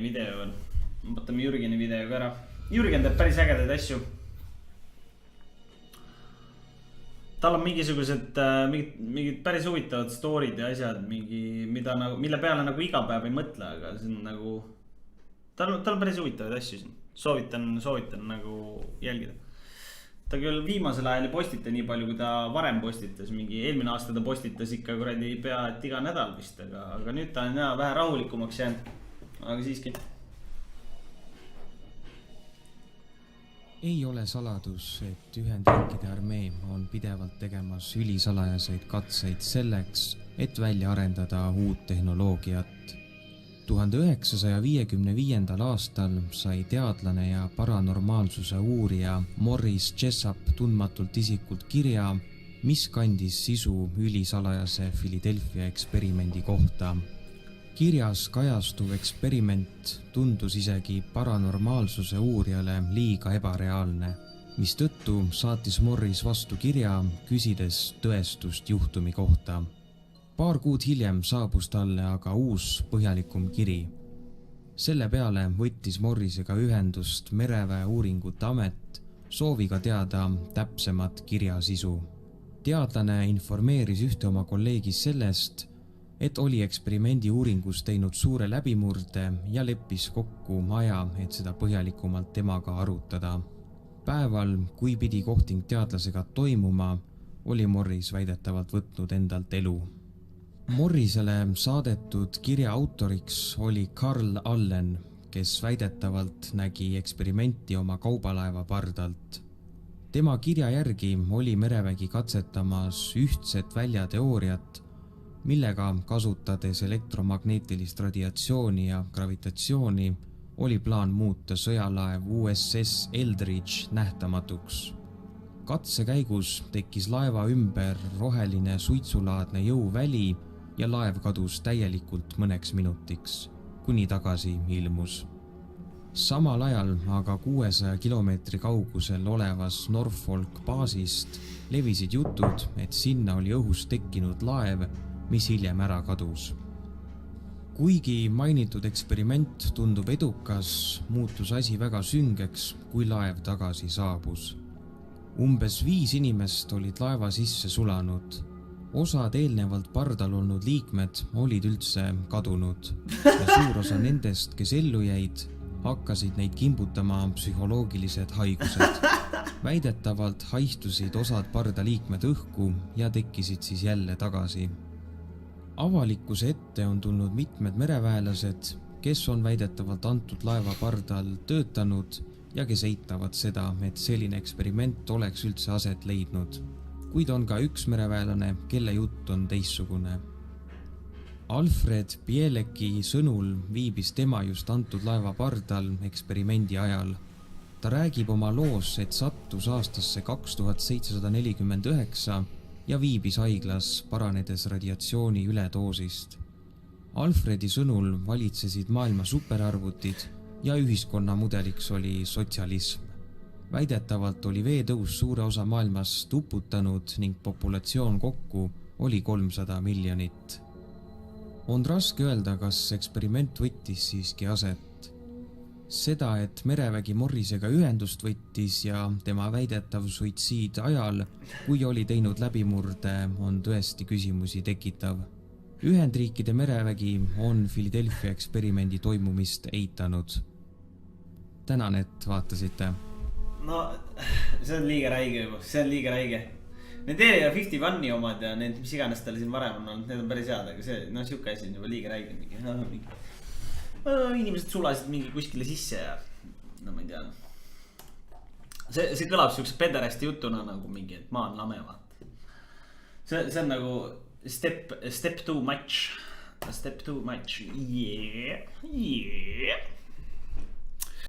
video on. Võtame Jürgeni video ka ära. Jürgen teeb päris ägedaid asju. Tal on mingisugused mingid päris huvitavad story'd ja asjad, mille peale nagu iga päev ei mõtle, aga see on nagu tal on päris huvitavaid asju siin. Soovitan nagu jälgida. Ta küll viimasel ajal ei postita nii palju, kui ta varem postitas. Mingi eelmine aasta ta postitas ikka kuradi pea et iga nädal vist, aga nüüd ta on vähe rahulikumaks jäänud. Aga siiski. Ei ole saladus, et Ühendriikide armee on pidevalt tegemas ülisalajaseid katseid selleks, et välja arendada uut tehnoloogiat. 1955. aastal sai teadlane ja paranormaalsuse uurija Morris Jessup tundmatult isikult kirja, mis kandis sisu ülisalajase Philadelphia eksperimendi kohta. Kirjas kajastuv eksperiment tundus isegi paranormaalsuse uurijale liiga ebareaalne, mis tõttu saatis Morris vastu kirja, küsides tõestust juhtumi kohta. Paar kuud hiljem saabus talle aga uus põhjalikum kiri. Selle peale võttis Morrisega ühendust Mereväe uuringute amet, sooviga teada täpsemat kirja sisu. Teadlane informeeris ühte oma kolleegi sellest, et oli eksperimendi uuringus teinud suure läbimurde ja leppis kokku aja, et seda põhjalikumalt temaga arutada. Päeval, kui pidi kohting teadlasega toimuma, oli Morris väidetavalt võtnud endalt elu. Morrisele saadetud kirja autoriks oli Carl Allen, kes väidetavalt nägi eksperimenti oma kaubalaeva pardalt. Tema kirja järgi oli merevägi katsetamas ühtset väljateooriat, millega kasutades elektromagneetilist radiatsiooni ja gravitatsiooni oli plaan muuta sõjalaev USS Eldridge nähtamatuks. Katse käigus tekkis laeva ümber roheline suitsulaadne jõuväli ja laev kadus täielikult mõneks minutiks, kuni tagasi ilmus. Samal ajal aga 600 kilomeetri kaugusel olevas Norfolk baasist levisid jutud, et sinna oli õhus tekkinud laev, mis hiljem ära kadus. Kuigi mainitud eksperiment tundub edukas, muutus asi väga süngeks, kui laev tagasi saabus. Umbes 5 inimest olid laeva sisse sulanud. Osad eelnevalt pardal olnud liikmed olid üldse kadunud ja suur osa nendest, kes ellu jäid, hakkasid neid kimbutama psühholoogilised haigused. Väidetavalt haistusid osad pardaliikmed õhku ja tekkisid siis jälle tagasi. Avalikkuse ette on tulnud mitmed mereväelased, kes on väidetavalt antud laeva pardal töötanud ja kes eitavad seda, et selline eksperiment oleks üldse aset leidnud. Kuid on ka üks mereväelane, kelle jutt on teissugune. Alfred Bieleki sõnul viibis tema just antud laeva pardal eksperimendi ajal. Ta räägib oma loos, et sattus aastasse 2749 ja viibis haiglas paranedes radiatsiooni üledoosist. Alfredi sõnul valitsesid maailma superarvutid ja ühiskonna mudeliks oli sotsialism. Väidetavalt oli veetõus suure osa maailmast uputanud ning populatsioon kokku oli 300 miljonit. On raske öelda, kas eksperiment võttis siiski aset. Seda, et merevägi Morrisega ühendust võttis ja tema väidetav suitsiid ajal, kui oli teinud läbimurde, on tõesti küsimusi tekitav. Ühendriikide merevägi on Philadelphia eksperimendi toimumist eitanud. Tänan, et vaatasite. No, see on liiga räige. Need Area 51 omad ja need, mis iganes tal siin varem on olnud, need on päris head, aga see, siuke asi on juba liiga räige. Inimesed sulasid mingi kuskile sisse ja no ma ei tea. See kõlab siukse pederasti jutuna nagu mingi, et maa on lame vaat. See on nagu step too much. Yeah.